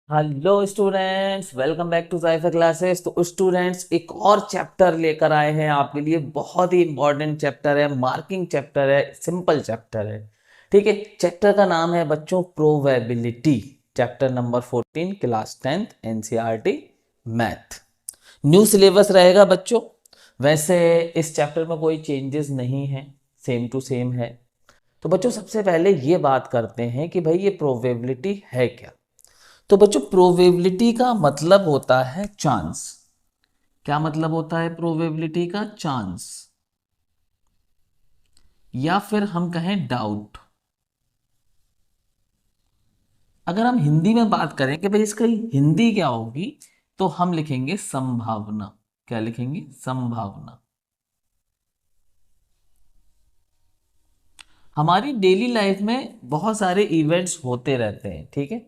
Hello students, welcome back to cipher classes. तो students, एक और चैप्टर लेकर आए हैं आपके लिए। बहुत ही इंपॉर्टेंट चैप्टर है, मार्किंग चैप्टर है, सिंपल चैप्टर है। ठीक है, चैप्टर का नाम है बच्चों probability. Chapter number 14, class 10th, NCERT math. New syllabus रहेगा बच्चों। वैसे इस चैप्टर में कोई चेंजेस नहीं है, सेम टू सेम है। तो बच्चों, सबसे पहले ये बात करते हैं कि भाई ये प्रोबेबिलिटी है क्या। तो बच्चों, प्रोबेबिलिटी का मतलब होता है चांस। क्या मतलब होता है प्रोबेबिलिटी का? चांस, या फिर हम कहें डाउट। अगर हम हिंदी में बात करें कि भाई इसका हिंदी क्या होगी, तो हम लिखेंगे संभावना। क्या लिखेंगे? संभावना। हमारी डेली लाइफ में बहुत सारे इवेंट्स होते रहते हैं, ठीक है।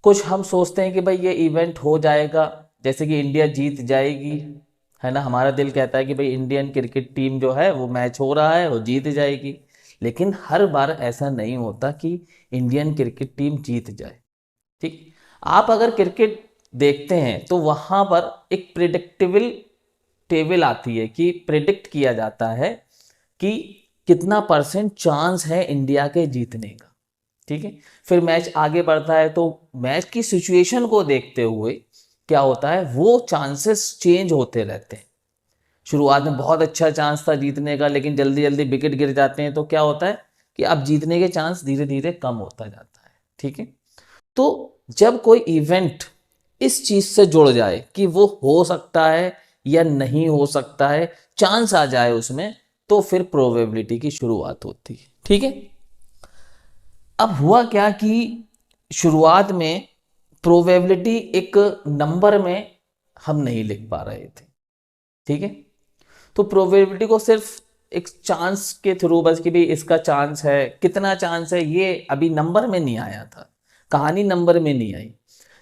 कुछ हम सोचते हैं कि भाई ये इवेंट हो जाएगा, जैसे कि इंडिया जीत जाएगी, है ना। हमारा दिल कहता है कि भाई इंडियन क्रिकेट टीम जो है वो मैच हो रहा है, वो जीत जाएगी। लेकिन हर बार ऐसा नहीं होता कि इंडियन क्रिकेट टीम जीत जाए। ठीक। आप अगर क्रिकेट देखते हैं तो वहां पर एक प्रिडिक्टेबल टेबल आती है कि प्रिडिक्ट किया जाता है कि कितना परसेंट चांस है इंडिया के जीतने का। ठीक है। फिर मैच आगे बढ़ता है तो मैच की सिचुएशन को देखते हुए क्या होता है, वो चांसेस चेंज होते रहते हैं। शुरुआत में बहुत अच्छा चांस था जीतने का, लेकिन जल्दी जल्दी विकेट गिर जाते हैं तो क्या होता है कि अब जीतने के चांस धीरे धीरे कम होता जाता है। ठीक है। तो जब कोई इवेंट इस चीज से जुड़ जाए कि वो हो सकता है या नहीं हो सकता है, चांस आ जाए उसमें, तो फिर प्रोबेबिलिटी की शुरुआत होती है। ठीक है। अब हुआ क्या कि शुरुआत में प्रोबेबिलिटी एक नंबर में हम नहीं लिख पा रहे थे। ठीक है। तो प्रोबेबिलिटी को सिर्फ एक चांस के थ्रू, बस कि भाई इसका चांस है, कितना चांस है, ये अभी नंबर में नहीं आया था। कहानी नंबर में नहीं आई।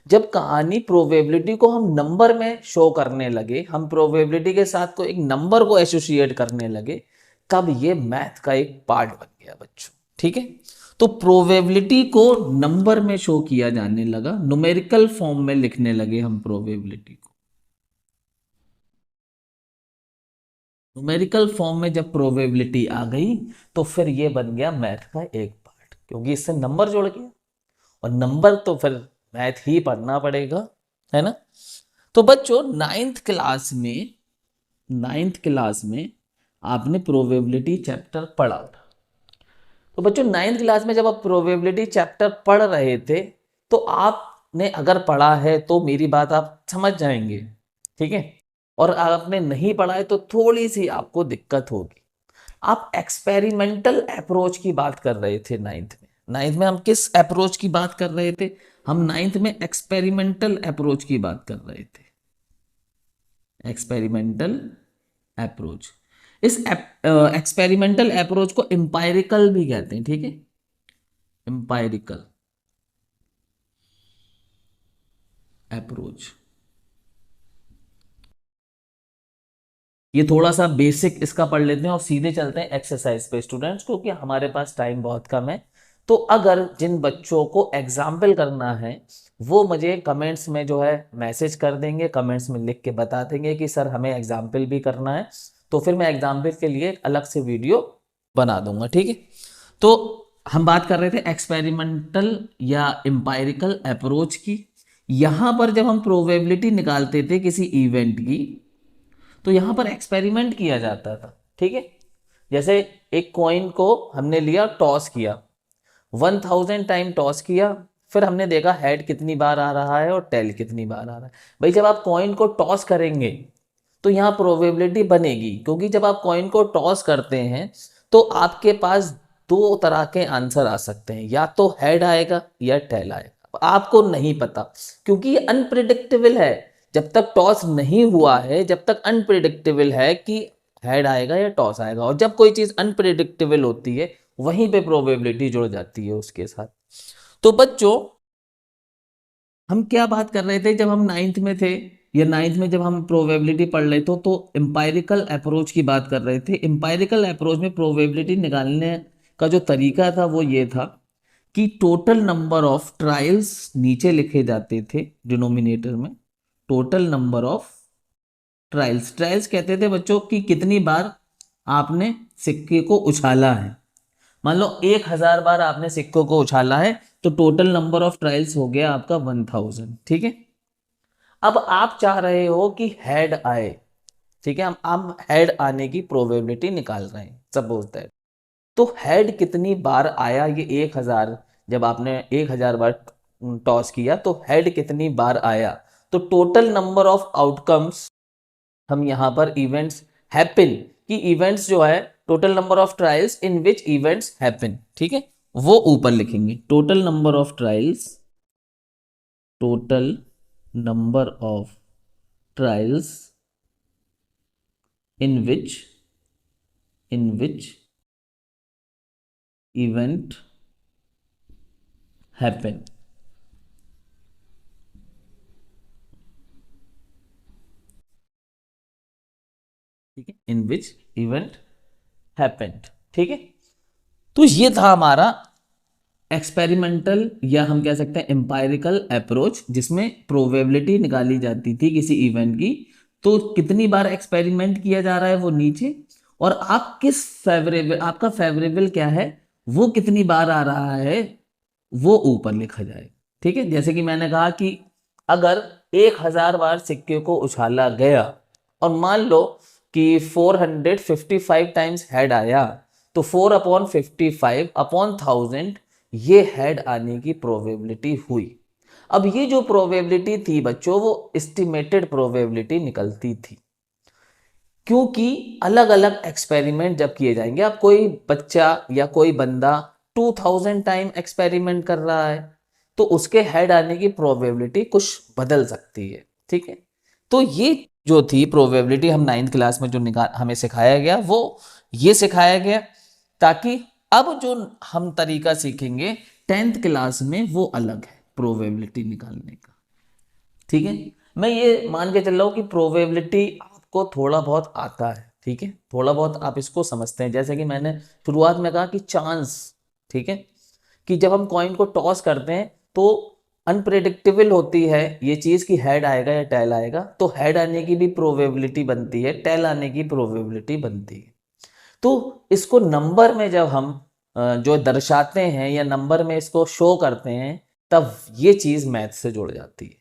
जब कहानी प्रोबेबिलिटी को हम नंबर में शो करने लगे, हम प्रोबेबिलिटी के साथ को एक नंबर को एसोसिएट करने लगे, तब ये मैथ का एक पार्ट बन गया बच्चों। ठीक है। तो प्रोबेबिलिटी को नंबर में शो किया जाने लगा, न्यूमेरिकल फॉर्म में लिखने लगे हम प्रोबेबिलिटी को। न्यूमेरिकल फॉर्म में जब प्रोबेबिलिटी आ गई, तो फिर ये बन गया मैथ का एक पार्ट, क्योंकि इससे नंबर जुड़ गया। और नंबर तो फिर मैथ ही पढ़ना पड़ेगा, है ना। तो बच्चों, नाइन्थ क्लास में आपने प्रोबेबिलिटी चैप्टर पढ़ा था। तो बच्चों, नाइन्थ क्लास में जब आप प्रोबेबिलिटी चैप्टर पढ़ रहे थे, तो आपने अगर पढ़ा है तो मेरी बात आप समझ जाएंगे। ठीक है। और आपने नहीं पढ़ा है तो थोड़ी सी आपको दिक्कत होगी। आप एक्सपेरिमेंटल अप्रोच की बात कर रहे थे नाइन्थ में। नाइन्थ में हम किस अप्रोच की बात कर रहे थे? हम नाइन्थ में एक्सपेरिमेंटल अप्रोच की बात कर रहे थे। Experimental approach. इस एक्सपेरिमेंटल अप्रोच को एम्पायरिकल भी कहते हैं। ठीक है। Empirical approach. ये थोड़ा सा बेसिक इसका पढ़ लेते हैं और सीधे चलते हैं एक्सरसाइज पे स्टूडेंट्स, क्योंकि हमारे पास टाइम बहुत कम है। तो अगर जिन बच्चों को एग्जाम्पल करना है, वो मुझे कमेंट्स में जो है मैसेज कर देंगे, कमेंट्स में लिख के बता देंगे कि सर हमें एग्जाम्पल भी करना है। तो फिर मैं एग्जाम्पल के लिए एक अलग से वीडियो बना दूंगा। ठीक है। तो हम बात कर रहे थे एक्सपेरिमेंटल या एम्पायरिकल अप्रोच की। यहां पर जब हम प्रोबेबिलिटी निकालते थे किसी इवेंट की, तो यहां पर एक्सपेरिमेंट किया जाता था। ठीक है। जैसे एक कॉइन को हमने लिया, टॉस किया, 1000 टाइम टॉस किया, फिर हमने देखा हेड कितनी बार आ रहा है और टेल कितनी बार आ रहा है। भाई जब आप कॉइन को टॉस करेंगे तो यहाँ प्रोबेबिलिटी बनेगी, क्योंकि जब आप कॉइन को टॉस करते हैं तो आपके पास दो तरह के आंसर आ सकते हैं, या तो हेड आएगा या टेल आएगा। आपको नहीं पता, क्योंकि ये अनप्रिडिक्टेबल है। जब तक टॉस नहीं हुआ है, जब तक अनप्रिडिक्टेबल है कि हेड आएगा या टॉस आएगा। और जब कोई चीज अनप्रिडिक्टेबल होती है, वहीं पे प्रोबेबिलिटी जुड़ जाती है उसके साथ। तो बच्चों, हम क्या बात कर रहे थे जब हम नाइन्थ में थे, या नाइन्थ में जब हम प्रोबेबिलिटी पढ़ रहे थे, तो एम्पायरिकल अप्रोच की बात कर रहे थे। एम्पायरिकल अप्रोच में प्रोबेबिलिटी निकालने का जो तरीका था वो ये था कि टोटल नंबर ऑफ ट्रायल्स नीचे लिखे जाते थे डिनोमिनेटर में, total number of trials, trials कहते थे बच्चों कि कितनी बार आपने सिक्के को उछाला है। मान लो 1000 बार आपने सिक्कों को उछाला है तो टोटल नंबर ऑफ ट्रायल्स हो गया आपका 1000, ठीक है। अब आप चाह रहे हो कि हेड आए, ठीक है, हम हेड आने की प्रोबेबिलिटी निकाल रहे हैं, सपोज दैट। तो हेड कितनी बार आया, ये 1000, जब आपने 1000 बार टॉस किया तो हेड कितनी बार आया, तो टोटल नंबर ऑफ आउटकम्स, हम यहां पर इवेंट्स हैपन कि इवेंट्स जो है, total number of trials in which events happen, ठीक है, वो ऊपर लिखेंगे। Total number of trials, total number of trials in which event happen, ठीक है, इन विच इवेंट हैपेंड, ठीक है। तो ये था हमारा एक्सपेरिमेंटल या हम कह सकते हैं एम्पायरिकल अप्रोच, जिसमें प्रोबेबिलिटी निकाली जाती थी किसी इवेंट की। तो कितनी बार एक्सपेरिमेंट किया जा रहा है वो नीचे, और आप किस फेवरेबल, आपका फेवरेबल क्या है वो कितनी बार आ रहा है वो ऊपर लिखा जाए, ठीक है। जैसे कि मैंने कहा कि अगर 1000 बार सिक्के को उछाला गया और मान लो कि 455 टाइम्स हेड आया, तो 4/55/1000 ये हेड आने की प्रोबेबिलिटी हुई। अब ये जो प्रोबेबिलिटी थी बच्चों, वो एस्टिमेटेड प्रोबेबिलिटी निकलती थी, क्योंकि अलग अलग एक्सपेरिमेंट जब किए जाएंगे, अब कोई बच्चा या कोई बंदा 2000 टाइम एक्सपेरिमेंट कर रहा है तो उसके हेड आने की प्रोबेबिलिटी कुछ बदल सकती है, ठीक है। तो ये जो थी प्रोबेबिलिटी, हम 9th क्लास में जो हमें सिखाया गया वो ये सिखाया गया, ताकि अब जो हम तरीका सीखेंगे 10th क्लास में वो अलग है प्रोबेबिलिटी निकालने का, ठीक है। मैं ये मान के चल रहा हूँ कि प्रोबेबिलिटी आपको थोड़ा बहुत आता है, ठीक है, थोड़ा बहुत आप इसको समझते हैं। जैसे कि मैंने शुरुआत में कहा कि चांस, ठीक है, कि जब हम कॉइन को टॉस करते हैं तो अनप्रेडिक्टेबल होती है ये चीज़ कि हेड आएगा या टेल आएगा, तो हेड आने की भी प्रोबेबिलिटी बनती है, टेल आने की प्रोबेबिलिटी बनती है। तो इसको नंबर में जब हम जो दर्शाते हैं या नंबर में इसको शो करते हैं, तब ये चीज़ मैथ से जुड़ जाती है।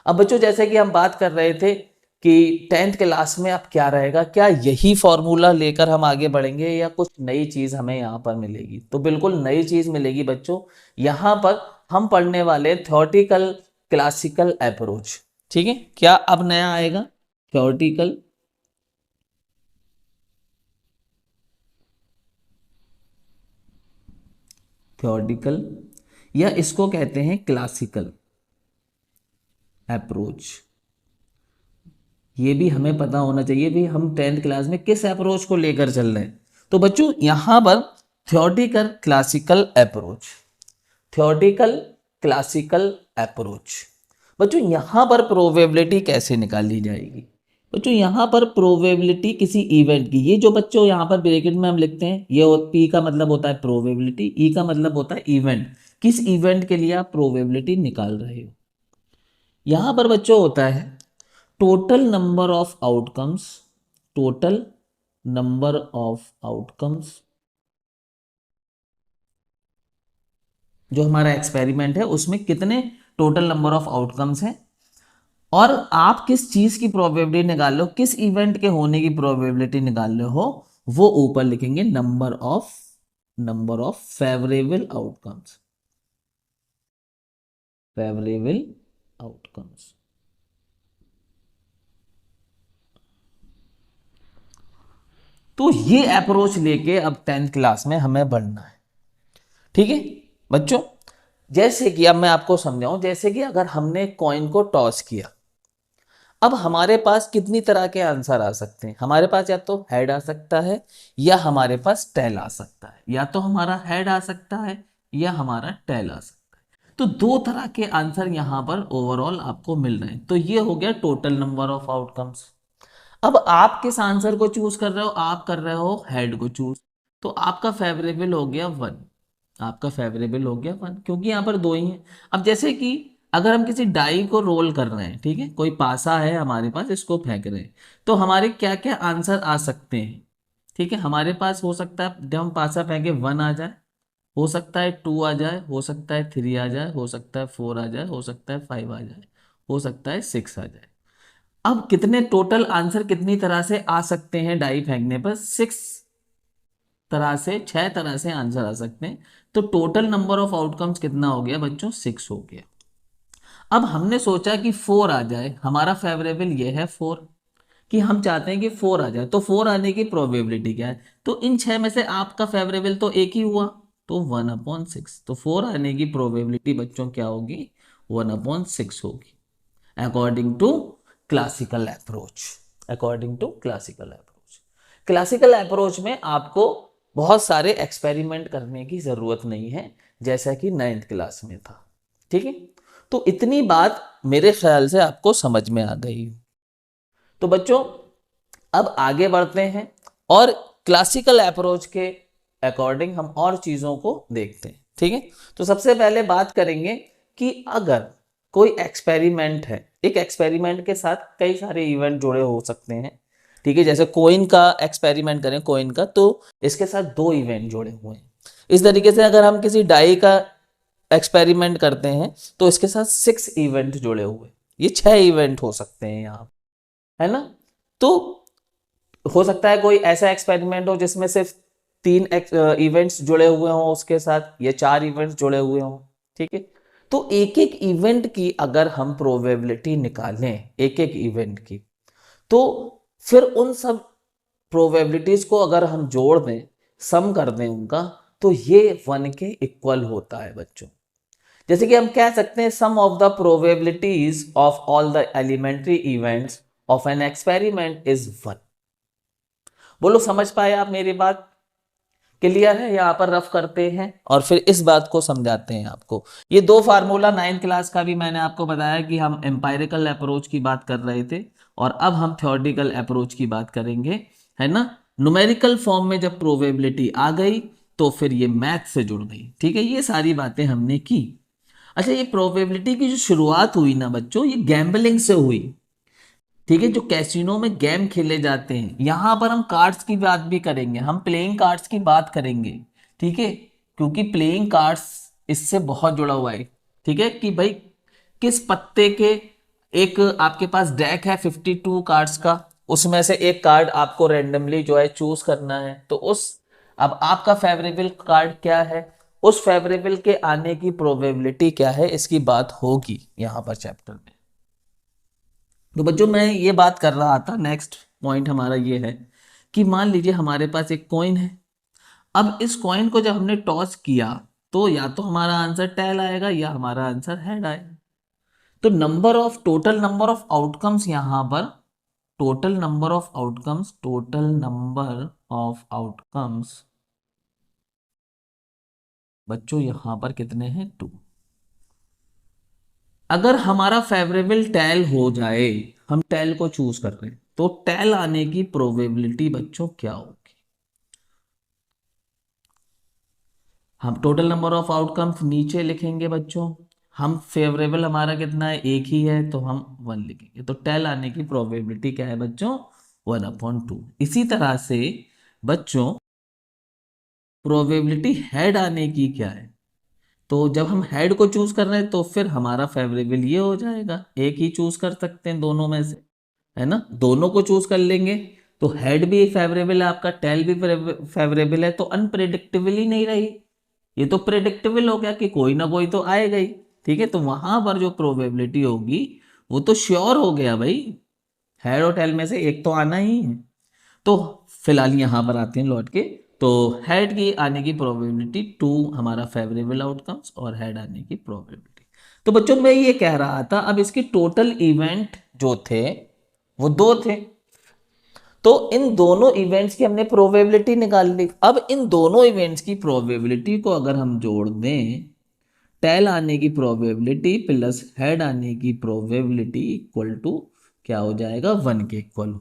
अब बच्चों जैसे कि हम बात कर रहे थे कि 10th क्लास में अब क्या रहेगा, क्या यही फॉर्मूला लेकर हम आगे बढ़ेंगे या कुछ नई चीज़ हमें यहाँ पर मिलेगी? तो बिल्कुल नई चीज़ मिलेगी बच्चों। यहाँ पर हम पढ़ने वाले थ्योरेटिकल क्लासिकल अप्रोच, ठीक है। क्या अब नया आएगा? थ्योरेटिकल या इसको कहते हैं क्लासिकल अप्रोच। ये भी हमें पता होना चाहिए भी हम 10th क्लास में किस अप्रोच को लेकर चल रहे हैं। तो बच्चों यहां पर theoretical classical approach, theoretical classical approach, बच्चों यहां पर प्रोबेबिलिटी कैसे निकाली जाएगी? बच्चों यहां पर प्रोबेबिलिटी किसी इवेंट की, ये जो बच्चों यहां पर ब्रैकेट में हम लिखते हैं, ये पी का मतलब होता है प्रोबेबिलिटी, ई का मतलब होता है इवेंट, किस इवेंट के लिए आप प्रोबेबिलिटी निकाल रहे हो। यहां पर बच्चों होता है total number of outcomes, total number of outcomes, जो हमारा एक्सपेरिमेंट है उसमें कितने टोटल नंबर ऑफ आउटकम्स हैं, और आप किस चीज की प्रोबेबिलिटी निकाल लो, किस इवेंट के होने की प्रोबेबिलिटी निकाल रहे हो, वो ऊपर लिखेंगे number of favourable outcomes, favourable outcomes. तो ये अप्रोच लेके अब 10th क्लास में हमें बढ़ना है, ठीक है बच्चों। जैसे कि अब मैं आपको समझाऊं, जैसे कि अगर हमने कॉइन को टॉस किया, अब हमारे पास कितनी तरह के आंसर आ सकते हैं? हमारे पास या तो हेड आ सकता है या हमारे पास टेल आ सकता है, या तो हमारा हेड आ सकता है या हमारा टेल आ सकता है। तो दो तरह के आंसर यहां पर ओवरऑल आपको मिल रहे हैं। तो ये हो गया टोटल नंबर ऑफ आउटकम्स। अब आप किस आंसर को चूज कर रहे हो? आप कर रहे हो हेड को चूज, तो आपका फेवरेबल हो गया 1। आपका फेवरेबल हो गया 1, क्योंकि यहाँ पर 2 ही हैं। अब जैसे कि अगर हम किसी डाई को रोल कर रहे हैं, ठीक है, कोई पासा है हमारे पास, इसको फेंक रहे हैं, तो हमारे क्या क्या आंसर आ सकते हैं, ठीक है। हमारे पास हो सकता है जब हम पासा फेंके 1 आ जाए, हो सकता है 2 आ जाए, हो सकता है 3 आ जाए, हो सकता है 4 आ जाए, हो सकता है 5 आ जाए, हो सकता है 6 आ जाए। अब कितने टोटल आंसर कितनी तरह से आ सकते हैं डाई फेंकने पर? 6 तरह से आंसर आ सकते हैं। तो टोटल नंबर ऑफ आउटकम्स कितना हो गया बच्चों? 6 हो गया। अब हमने सोचा कि 4 आ जाए, हमारा फेवरेबल ये है 4, कि हम चाहते हैं कि 4 आ जाए, तो 4 आने की प्रोबेबिलिटी क्या है? तो इन 6 में से आपका फेवरेबल तो एक ही हुआ, तो 1/6। तो 4 आने की प्रोबेबिलिटी बच्चों क्या होगी? 1/6 होगी, according to classical approach. According to classical approach, classical approach में आपको बहुत सारे एक्सपेरिमेंट करने की जरूरत नहीं है, जैसा कि 9th क्लास में था, ठीक है। तो इतनी बात मेरे ख्याल से आपको समझ में आ गई। तो बच्चों अब आगे बढ़ते हैं और क्लासिकल अप्रोच के अकॉर्डिंग हम और चीज़ों को देखते हैं, ठीक है। तो सबसे पहले बात करेंगे कि अगर कोई एक्सपेरिमेंट है, एक एक्सपेरिमेंट के साथ कई सारे इवेंट जुड़े हो सकते हैं, ठीक है। जैसे कोइन का एक्सपेरिमेंट करें, कोइन का, तो इसके साथ 2 इवेंट जुड़े हुए हैं। इस तरीके से अगर हम किसी डाई का एक्सपेरिमेंट करते हैं तो इसके साथ 6 इवेंट जुड़े हुए, ये 6 इवेंट हो सकते हैं यहाँ, है ना। तो हो सकता है कोई ऐसा एक्सपेरिमेंट हो जिसमें सिर्फ 3 इवेंट्स जुड़े हुए हों उसके साथ, या 4 इवेंट्स जुड़े हुए हों, ठीक है। तो एक एक इवेंट की अगर हम प्रोबेबिलिटी निकालें, एक एक इवेंट की, तो फिर उन सब प्रोबेबिलिटीज को अगर हम जोड़ दें, सम कर दें उनका, तो ये 1 के इक्वल होता है बच्चों। जैसे कि हम कह सकते हैं sum of the probabilities of all the elementary events of an experiment is 1। बोलो समझ पाए आप मेरी बात? क्लियर है? यहाँ पर रफ करते हैं और फिर इस बात को समझाते हैं आपको। ये 2 फार्मूला 9th क्लास का भी मैंने आपको बताया कि हम एम्पायरिकल अप्रोच की बात कर रहे थे, और अब हम थ्योरेटिकल अप्रोच की बात करेंगे, है ना। न्यूमेरिकल फॉर्म में जब प्रोबेबिलिटी आ गई तो फिर ये मैथ से जुड़ गई, ठीक है। ये सारी बातें हमने की। अच्छा, ये प्रोबेबिलिटी की जो शुरुआत हुई ना बच्चों, ये गैम्बलिंग से हुई, ठीक है। जो कैसीनो में गेम खेले जाते हैं, यहां पर हम कार्ड्स की बात भी करेंगे, हम प्लेइंग कार्ड्स की बात करेंगे, ठीक है, क्योंकि प्लेइंग कार्ड्स इससे बहुत जुड़ा हुआ है, ठीक है। कि भाई किस पत्ते के, एक आपके पास डेक है 52 कार्ड्स का, उसमें से एक कार्ड आपको रेंडमली जो है चूज करना है, तो उस, अब आपका फेवरेबल कार्ड क्या है, उस फेवरेबल के आने की प्रोबेबिलिटी क्या है, इसकी बात होगी यहां पर चैप्टर में। तो बच्चों मैं ये बात कर रहा था, नेक्स्ट पॉइंट हमारा ये है कि मान लीजिए हमारे पास एक कॉइन है। अब इस कॉइन को जब हमने टॉस किया, तो या तो हमारा आंसर टेल आएगा या हमारा आंसर हेड आएगा। तो टोटल नंबर ऑफ आउटकम्स यहां पर, टोटल नंबर ऑफ आउटकम्स बच्चों यहां पर कितने हैं? 2। अगर हमारा फेवरेबल टेल हो जाए, हम टेल को चूज कर रहे हैं, तो टेल आने की प्रोबेबिलिटी बच्चों क्या होगी? हम टोटल नंबर ऑफ आउटकम्स नीचे लिखेंगे बच्चों, हम फेवरेबल हमारा कितना है? एक ही है, तो हम 1 लिखेंगे, तो टेल आने की प्रोबेबिलिटी क्या है बच्चों? 1/2। इसी तरह से बच्चों प्रोबेबिलिटी हेड आने की क्या है? तो जब हम हेड को चूज कर रहे हैं तो फिर हमारा फेवरेबल ये हो जाएगा, एक ही चूज कर सकते हैं दोनों में से, है ना। दोनों को चूज कर लेंगे तो हेड भी फेवरेबल है आपका, टेल भी फेवरेबल है, तो अनप्रिडिक्टेबल ही नहीं रही, ये तो प्रिडिक्टेबल हो गया कि कोई ना कोई तो आएगा ही, ठीक है। तो वहां पर जो प्रोबेबिलिटी होगी वो तो श्योर हो गया भाई, हेड और टेल में से एक तो आना ही है। तो फिलहाल यहां पर आते हैं लौट के, तो हेड की आने की प्रोबेबिलिटी 2 हमारा फेवरेबल आउटकम्स, और हेड आने की प्रोबेबिलिटी। तो बच्चों मैं ये कह रहा था, अब इसके टोटल इवेंट जो थे वो 2 थे, तो इन दोनों इवेंट्स की हमने प्रोबेबिलिटी निकाल ली। अब इन दोनों इवेंट्स की प्रोबेबिलिटी को अगर हम जोड़ दें, टेल आने की प्रोबेबिलिटी प्लस हेड आने की प्रोबेबिलिटी इक्वल टू क्या हो जाएगा? 1 के इक्वल,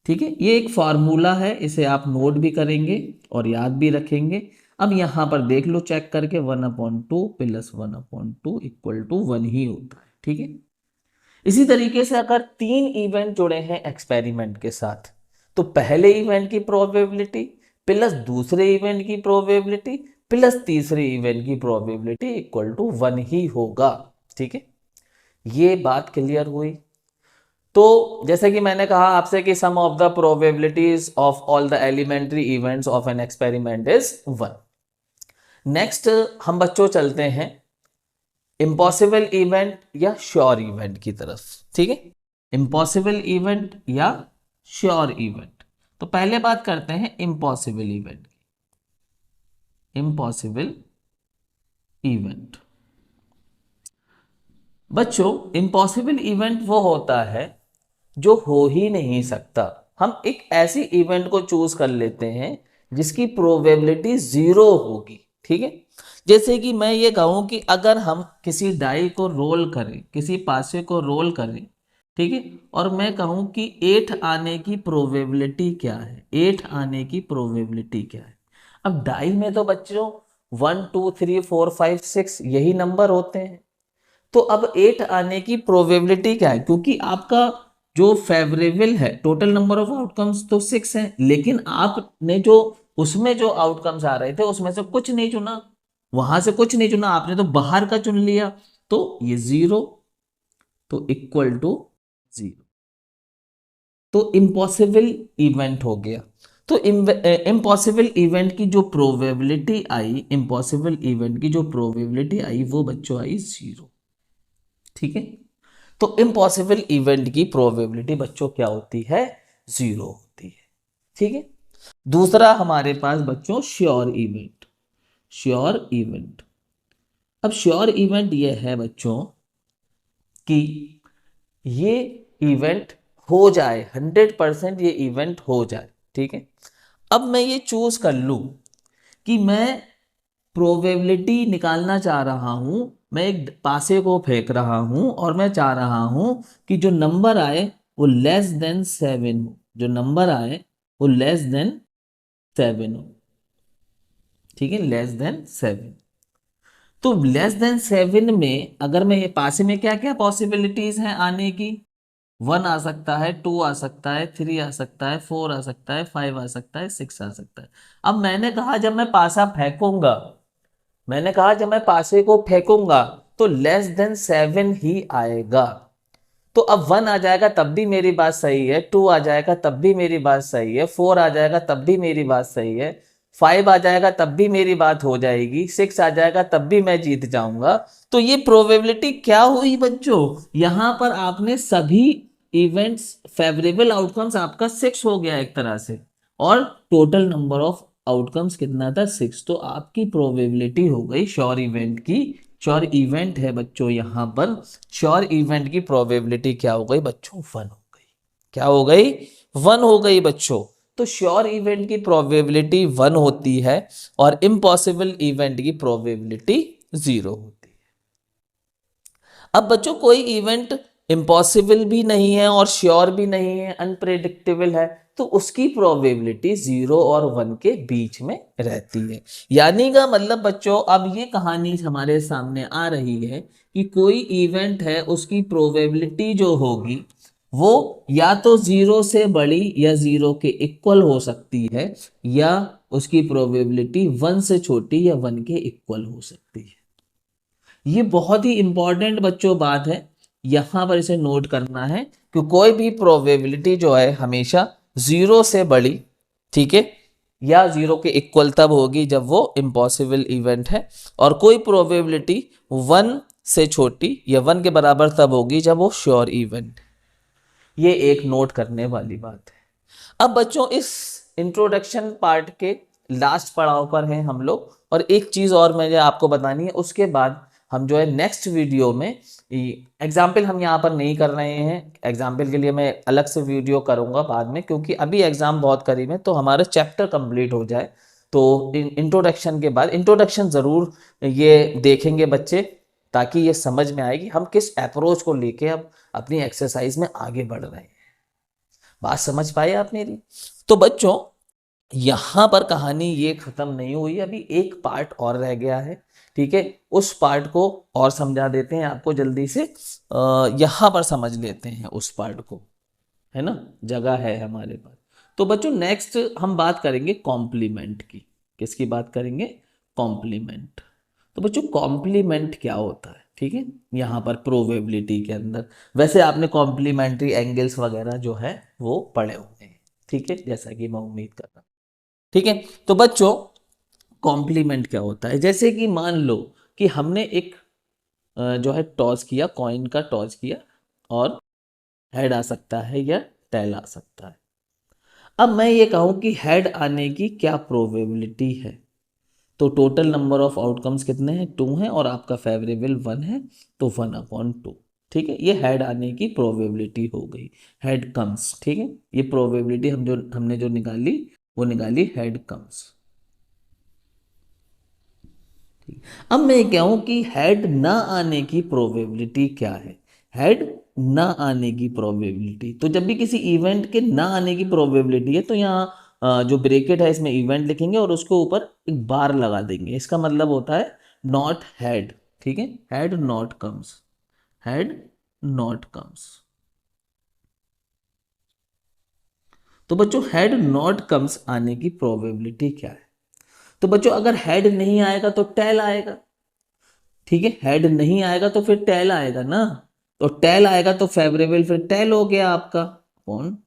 ठीक है। ये एक फार्मूला है, इसे आप नोट भी करेंगे और याद भी रखेंगे। अब यहां पर देख लो चेक करके 1/2 प्लस 1/2 इक्वल टू 1 ही होता है, ठीक है। इसी तरीके से अगर 3 इवेंट जुड़े हैं एक्सपेरिमेंट के साथ, तो पहले इवेंट की प्रोबेबिलिटी प्लस दूसरे इवेंट की प्रोबेबिलिटी प्लस तीसरे इवेंट की प्रोबेबिलिटी इक्वल टू 1 ही होगा, ठीक है। ये बात क्लियर हुई। तो जैसे कि मैंने कहा आपसे कि sum of the probabilities of all the elementary events of an experiment is 1। Next हम बच्चों चलते हैं इम्पॉसिबल इवेंट या श्योर इवेंट की तरफ, ठीक है। इम्पॉसिबल इवेंट या श्योर इवेंट, तो पहले बात करते हैं इम्पॉसिबल इवेंट की। इम्पॉसिबल इवेंट बच्चों, इम्पॉसिबल इवेंट वो होता है जो हो ही नहीं सकता। हम एक ऐसी इवेंट को चूज कर लेते हैं जिसकी प्रोबेबिलिटी 0 होगी, ठीक है। जैसे कि मैं ये कहूं कि अगर हम किसी डाई को रोल करें, किसी पासे को रोल करें, ठीक है, और मैं कहूं कि 8 आने की प्रोबेबिलिटी क्या है, 8 आने की प्रोबेबिलिटी क्या है। अब डाई में तो बच्चों 1 2 3 4 5 6 यही नंबर होते हैं। तो अब 8 आने की प्रोबेबिलिटी क्या है, क्योंकि आपका जो फेवरेबल है टोटल नंबर ऑफ आउटकम्स तो 6 है, लेकिन आपने जो उसमें जो आउटकम्स आ रहे थे उसमें से कुछ नहीं चुना, वहां से कुछ नहीं चुना आपने, तो बाहर का चुन लिया, तो ये 0 तो इक्वल टू 0, तो इम्पॉसिबल इवेंट हो गया। तो इम्पॉसिबल इवेंट की जो प्रोबेबिलिटी आई, इम्पॉसिबल इवेंट की जो प्रोबेबिलिटी आई वो बच्चों आई 0, ठीक है। तो इम्पॉसिबल इवेंट की प्रोबेबिलिटी बच्चों क्या होती है, 0 होती है, ठीक है। दूसरा हमारे पास बच्चों श्योर इवेंट। श्योर इवेंट, अब श्योर इवेंट ये है बच्चों कि ये इवेंट हो जाए, 100% ये इवेंट हो जाए, ठीक है। अब मैं ये चूज कर लूं कि मैं प्रोबेबिलिटी निकालना चाह रहा हूं, मैं एक पासे को फेंक रहा हूं और मैं चाह रहा हूं कि जो नंबर आए वो लेस देन 7 हो, जो नंबर आए वो लेस देन 7 हो, ठीक है, लेस देन 7। तो लेस देन 7 में अगर मैं ये पासे में क्या क्या पॉसिबिलिटीज हैं आने की, 1 आ सकता है, 2 आ सकता है, 3 आ सकता है, 4 आ सकता है, 5 आ सकता है, 6 आ सकता है। अब मैंने कहा जब मैं पासा फेंकूंगा, मैंने कहा जब मैं पासे को फेंकूंगा तो लेस देन 7 ही आएगा। तो अब 1 आ जाएगा तब भी मेरी बात सही है, 2 आ जाएगा तब भी मेरी बात सही है, 4 आ जाएगा तब भी मेरी बात सही है, 5 आ जाएगा तब भी मेरी बात हो जाएगी, 6 आ जाएगा तब भी मैं जीत जाऊंगा। तो ये प्रोबेबिलिटी क्या हुई बच्चों, यहां पर आपने सभी इवेंट्स फेवरेबल आउटकम्स आपका 6 हो गया एक तरह से, और टोटल नंबर ऑफ आउटकम्स कितना था, 6। तो आपकी प्रोबेबिलिटी हो गई श्योर इवेंट की, श्योर इवेंट है बच्चों यहां पर, श्योर इवेंट की प्रोबेबिलिटी क्या हो गई बच्चों, 1 हो गई। क्या हो गई, 1 हो गई बच्चों। तो श्योर इवेंट की प्रोबेबिलिटी 1 होती है और इम्पॉसिबल इवेंट की प्रोबेबिलिटी 0 होती है। अब बच्चों कोई इवेंट इम्पॉसिबल भी नहीं है और श्योर भी नहीं है, अनप्रेडिक्टेबल है, तो उसकी प्रोबेबिलिटी 0 और 1 के बीच में रहती है। यानी का मतलब बच्चों अब ये कहानी हमारे सामने आ रही है कि कोई इवेंट है उसकी प्रोबेबिलिटी जो होगी वो या तो 0 से बड़ी या 0 के इक्वल हो सकती है, या उसकी प्रोबेबिलिटी 1 से छोटी या 1 के इक्वल हो सकती है। ये बहुत ही इंपॉर्टेंट बच्चों बात है, यहां पर इसे नोट करना है कि कोई भी प्रोबेबिलिटी जो है हमेशा 0 से बड़ी, ठीक है, या 0 के इक्वल तब होगी जब वो इम्पॉसिबल इवेंट है, और कोई प्रोबेबिलिटी 1 से छोटी या 1 के बराबर तब होगी जब वो श्योर इवेंट। ये एक नोट करने वाली बात है। अब बच्चों इस इंट्रोडक्शन पार्ट के लास्ट पड़ाव पर हैं हम लोग, और एक चीज और मुझे आपको बतानी है, उसके बाद हम जो है नेक्स्ट वीडियो में एग्जाम्पल हम यहाँ पर नहीं कर रहे हैं, एग्जाम्पल के लिए मैं अलग से वीडियो करूंगा बाद में, क्योंकि अभी एग्जाम बहुत करीब है, तो हमारा चैप्टर कंप्लीट हो जाए। तो इंट्रोडक्शन के बाद इंट्रोडक्शन जरूर ये देखेंगे बच्चे, ताकि ये समझ में आएगी हम किस अप्रोच को लेके अब अपनी एक्सरसाइज में आगे बढ़ रहे हैं। बात समझ पाए आप मेरी। तो बच्चों यहाँ पर कहानी ये खत्म नहीं हुई, अभी एक पार्ट और रह गया है, ठीक है। उस पार्ट को और समझा देते हैं आपको जल्दी से, यहाँ पर समझ लेते हैं उस पार्ट को, है ना, जगह है हमारे पास। तो बच्चों नेक्स्ट हम बात करेंगे कॉम्प्लीमेंट की। किसकी बात करेंगे? कॉम्प्लीमेंट। तो बच्चों कॉम्प्लीमेंट क्या होता है, ठीक है, यहाँ पर प्रोबेबिलिटी के अंदर। वैसे आपने कॉम्प्लीमेंट्री एंगल्स वगैरह जो है वो पढ़े होंगे, ठीक है, जैसा कि मैं उम्मीद कर रहा हूँ, ठीक है। तो बच्चों कॉम्प्लीमेंट क्या होता है? जैसे कि मान लो कि हमने एक जो है टॉस किया, कॉइन का टॉस किया, और हेड आ सकता है या टेल आ सकता है। अब मैं ये कहूँ कि हेड आने की क्या प्रोबेबिलिटी है, तो टोटल नंबर ऑफ आउटकम्स कितने हैं? 2 हैं, और आपका फेवरेबल 1 है, तो 1/2, ठीक है। ये हेड आने की प्रोबेबिलिटी हो गई, हेड कम्स, ठीक है। ये प्रोबेबिलिटी हमने जो निकाली वो निकाली हेड कम्स। अब मैं ये कहूँ कि हेड ना आने की प्रोबेबिलिटी क्या है? हेड ना आने की प्रोबेबिलिटी, तो जब भी किसी इवेंट के ना आने की प्रोबेबिलिटी है तो यहाँ जो ब्रैकेट है इसमें इवेंट लिखेंगे और उसके ऊपर एक बार लगा देंगे। इसका मतलब होता है नॉट हेड, ठीक है, head not comes, head not comes. तो बच्चों हेड नॉट कम्स आने की प्रोबेबिलिटी क्या है? तो बच्चों अगर हेड नहीं आएगा तो टेल आएगा, ठीक है। हेड नहीं आएगा तो फिर टेल आएगा ना, तो टेल आएगा तो फेवरेबल फिर टेल हो गया आपका अपॉन,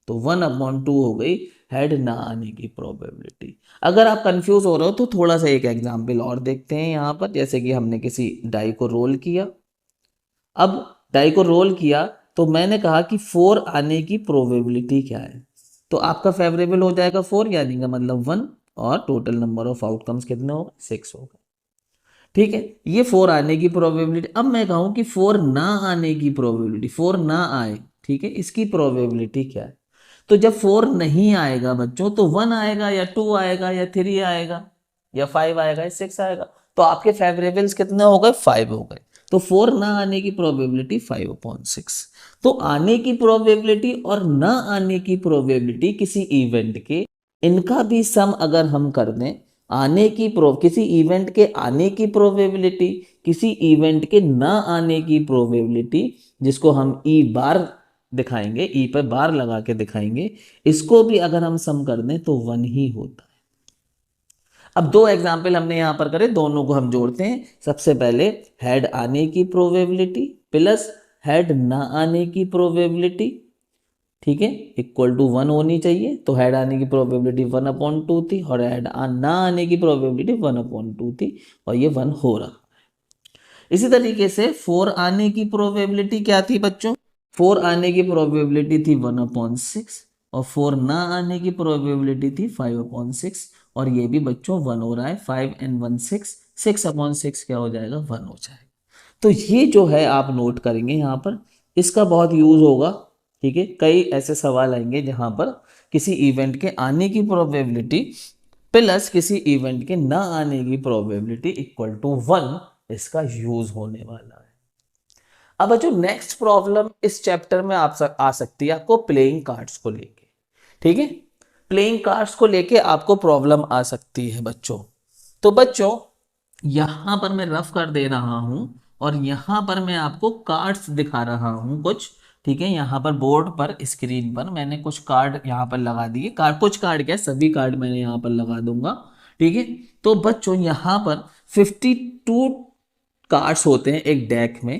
तो 1/2 हो गई हेड ना आने की प्रोबेबिलिटी। अगर आप कंफ्यूज हो रहे हो तो थोड़ा सा एक एग्जांपल और देखते हैं यहाँ पर। जैसे कि हमने किसी डाई को रोल किया, अब डाई को रोल किया तो मैंने कहा कि 4 आने की प्रोबेबिलिटी क्या है, तो आपका फेवरेबल हो जाएगा 4, यानी का मतलब 1, और टोटल नंबर ऑफ आउटकम्स कितने हो गए? 6 हो गए, ठीक है। ये 4 आने की प्रोबेबिलिटी। अब मैं कहूँ कि 4 ना आने की प्रोबेबिलिटी, 4 ना आए, ठीक है, इसकी प्रोबेबिलिटी क्या है? तो जब 4 नहीं आएगा बच्चों तो 1 आएगा या 2 आएगा या 3 आएगा या 5 आएगा या 6 आएगा, तो आपके फेवरेबल्स कितने हो गए? 5 हो गए। तो 4 ना आने की प्रोबेबिलिटी 5/6। तो आने की प्रोबेबिलिटी और ना आने की प्रोबेबिलिटी किसी इवेंट के, इनका भी सम अगर हम कर दें, आने की किसी इवेंट के आने की प्रोबेबिलिटी, किसी इवेंट के ना आने की प्रोबेबिलिटी, जिसको हम ई बार दिखाएंगे, ई पर बार लगा के दिखाएंगे, इसको भी अगर हम सम कर दें तो 1 ही होता है। अब 2 एग्जाम्पल हमने यहां पर करे, दोनों को हम जोड़ते हैं। सबसे पहले हेड आने की प्रोबेबिलिटी प्लस हेड ना आने की प्रोबेबिलिटी, ठीक है, इक्वल टू 1 होनी चाहिए। तो हेड आने की प्रोबेबिलिटी 1/2 थी, और हेड ना आने की प्रोबेबिलिटी 1/2 थी, और ये 1 हो रहा। इसी तरीके से 4 आने की प्रोबेबिलिटी क्या थी बच्चों? 4 आने की प्रोबेबिलिटी थी 1/6, और 4 ना आने की प्रोबेबिलिटी थी 5/6, और ये भी बच्चों 1 हो रहा है। 5 and 1 6, 6/6 क्या हो जाएगा? 1 हो जाएगा। तो ये जो है आप नोट करेंगे यहाँ पर, इसका बहुत यूज होगा, ठीक है। कई ऐसे सवाल आएंगे जहां पर किसी इवेंट के आने की प्रोबेबिलिटी प्लस किसी इवेंट के ना आने की प्रोबेबिलिटी इक्वल टू 1, इसका यूज होने वाला है। अब जो नेक्स्ट प्रॉब्लम इस चैप्टर में आ सकती है आपको प्लेइंग कार्ड्स को लेके, ठीक है। प्लेइंग कार्ड्स को लेके आपको प्रॉब्लम आ सकती है बच्चों। तो बच्चों यहां पर मैं रफ कर दे रहा हूं, और यहां पर मैं आपको कार्ड्स दिखा रहा हूं कुछ, ठीक है। यहाँ पर बोर्ड पर स्क्रीन पर मैंने कुछ कार्ड यहाँ पर लगा दिए, कार्ड कुछ कार्ड क्या, सभी कार्ड मैंने यहाँ पर लगा दूंगा, ठीक है। तो बच्चों यहाँ पर 52 कार्ड्स होते हैं एक डेक में,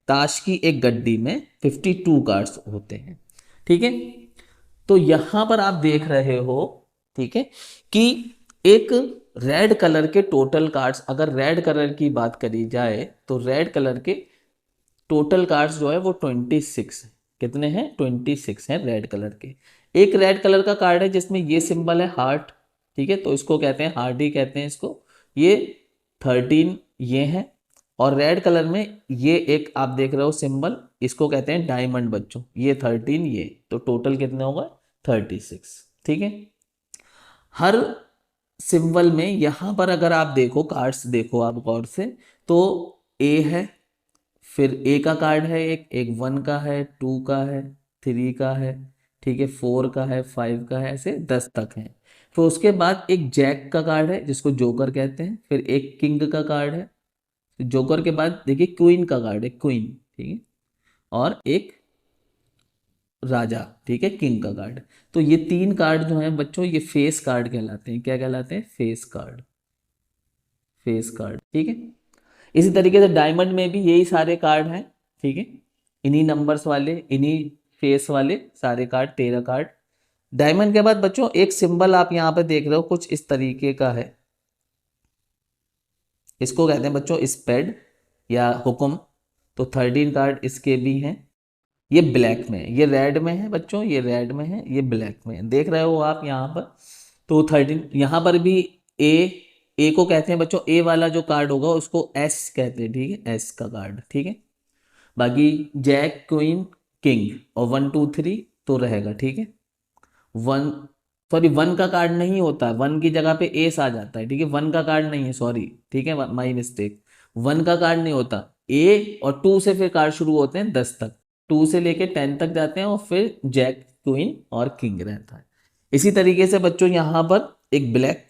ताश की एक गड्डी में 52 कार्ड्स होते हैं, ठीक है। तो यहां पर आप देख रहे हो, ठीक है, कि एक रेड कलर के टोटल कार्ड्स, अगर रेड कलर की बात करी जाए तो रेड कलर के टोटल कार्ड्स जो है वो 26 है। कितने हैं? 26 हैं रेड कलर के। एक रेड कलर का कार्ड है जिसमें ये सिंबल है हार्ट, ठीक है, तो इसको कहते हैं हार्ट ही कहते हैं इसको। ये 13 ये है, और रेड कलर में ये एक आप देख रहे हो सिंबल, इसको कहते हैं डायमंड बच्चों। ये 13 ये, तो टोटल कितने होगा? 36, ठीक है। हर सिंबल में यहां पर अगर आप देखो, कार्ड्स देखो आप गौर से, तो ए है, फिर ए का कार्ड है, एक एक 1 का है, 2 का है, 3 का है, ठीक है, 4 का है, 5 का है, ऐसे 10 तक है। फिर उसके बाद एक जैक का कार्ड है जिसको जोकर कहते हैं, फिर एक किंग का कार्ड है, जोकर के बाद देखिए क्वीन का कार्ड है, क्वीन, ठीक है, और एक राजा, ठीक है, किंग का कार्ड। तो ये 3 कार्ड जो हैं बच्चों ये फेस कार्ड कहलाते हैं। क्या कहलाते हैं? फेस कार्ड, फेस कार्ड, ठीक है। इसी तरीके से डायमंड में भी यही सारे कार्ड हैं, ठीक है, इन्हीं नंबर्स वाले, इन्हीं फेस वाले सारे कार्ड, 13 कार्ड। डायमंड के बाद बच्चों एक सिंबल आप यहाँ पे देख रहे हो कुछ इस तरीके का है, इसको कहते हैं बच्चों स्पेड या हुक्म। तो 13 कार्ड इसके भी हैं। ये ब्लैक में है, ये रेड में है बच्चों, ये रेड में है, ये ब्लैक में है, देख रहे हो आप यहाँ पर। तो 13 यहाँ पर भी ए, ए को कहते हैं बच्चों, ए वाला जो कार्ड होगा उसको एस कहते हैं, ठीक है, एस का कार्ड, ठीक है। बाकी जैक, क्वीन, किंग और 1 2 3 तो रहेगा, ठीक है। वन, सॉरी, 1 का कार्ड नहीं होता है, 1 की जगह पे एस आ जाता है, ठीक है, 1 का कार्ड नहीं है, सॉरी, ठीक है, माई मिस्टेक, 1 का कार्ड नहीं होता। ए और 2 से फिर कार्ड शुरू होते हैं 10 तक, 2 से लेके 10 तक जाते हैं और फिर जैक, क्वीन और किंग रहता है। इसी तरीके से बच्चों यहाँ पर एक ब्लैक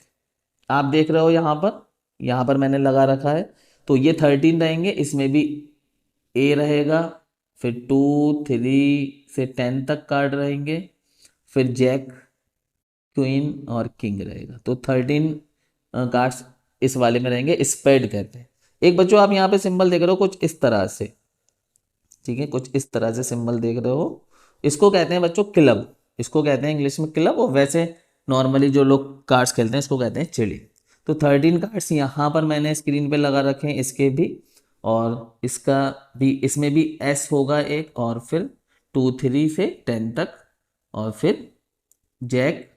आप देख रहे हो, यहाँ पर मैंने लगा रखा है। तो ये 13 रहेंगे, इसमें भी ए रहेगा, फिर 2 3 से 10 तक कार्ड रहेंगे, फिर जैक, क्वीन और किंग रहेगा। तो 13 कार्ड्स इस वाले में रहेंगे, स्पेड कहते हैं। एक बच्चों आप यहाँ पे सिंबल देख रहे हो कुछ इस तरह से, ठीक है, कुछ इस तरह से सिंबल देख रहे हो, इसको कहते हैं बच्चों क्लब, इसको कहते हैं इंग्लिश में क्लब, और वैसे नॉर्मली जो लोग कार्ड्स खेलते हैं इसको कहते हैं चिड़ी। तो 13 कार्ड्स यहाँ पर मैंने स्क्रीन पे लगा रखे हैं, इसके भी और इसका भी, इसमें भी एस होगा एक, और फिर 2 3 से 10 तक, और फिर जैक,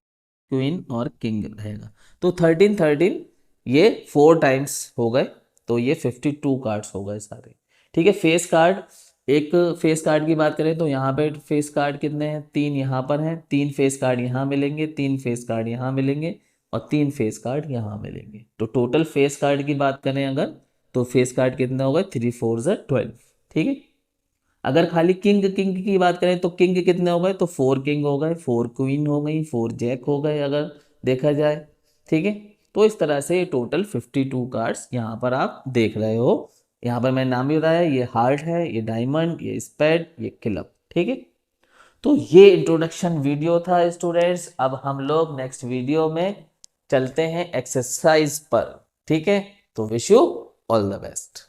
क्वीन और किंग रहेगा। तो 13 ये 4 टाइम्स हो गए, तो ये 52 कार्ड्स हो गए सारे, ठीक है। फेस कार्ड, एक फेस कार्ड की बात करें तो यहाँ पे फेस कार्ड कितने हैं? 3 यहाँ पर हैं, 3 फेस कार्ड यहाँ मिलेंगे, 3 फेस कार्ड यहाँ मिलेंगे और 3 फेस कार्ड यहाँ मिलेंगे। तो टोटल फेस कार्ड की बात करें अगर, तो फेस कार्ड कितने हो गए? 3 4 12, ठीक है। अगर खाली किंग किंग की बात करें तो किंग कितने हो गए? तो 4 किंग हो गए, 4 क्वीन हो गई, 4 जैक हो गए अगर देखा जाए, ठीक है। तो इस तरह से टोटल 52 कार्ड्स यहाँ पर आप देख रहे हो। यहाँ पर मैंने नाम भी बताया, ये हार्ट है, ये डायमंड, ये स्पेड, ये क्लब, ठीक है। तो ये इंट्रोडक्शन वीडियो था स्टूडेंट्स। अब हम लोग नेक्स्ट वीडियो में चलते हैं एक्सरसाइज पर, ठीक है। तो wish you all the best.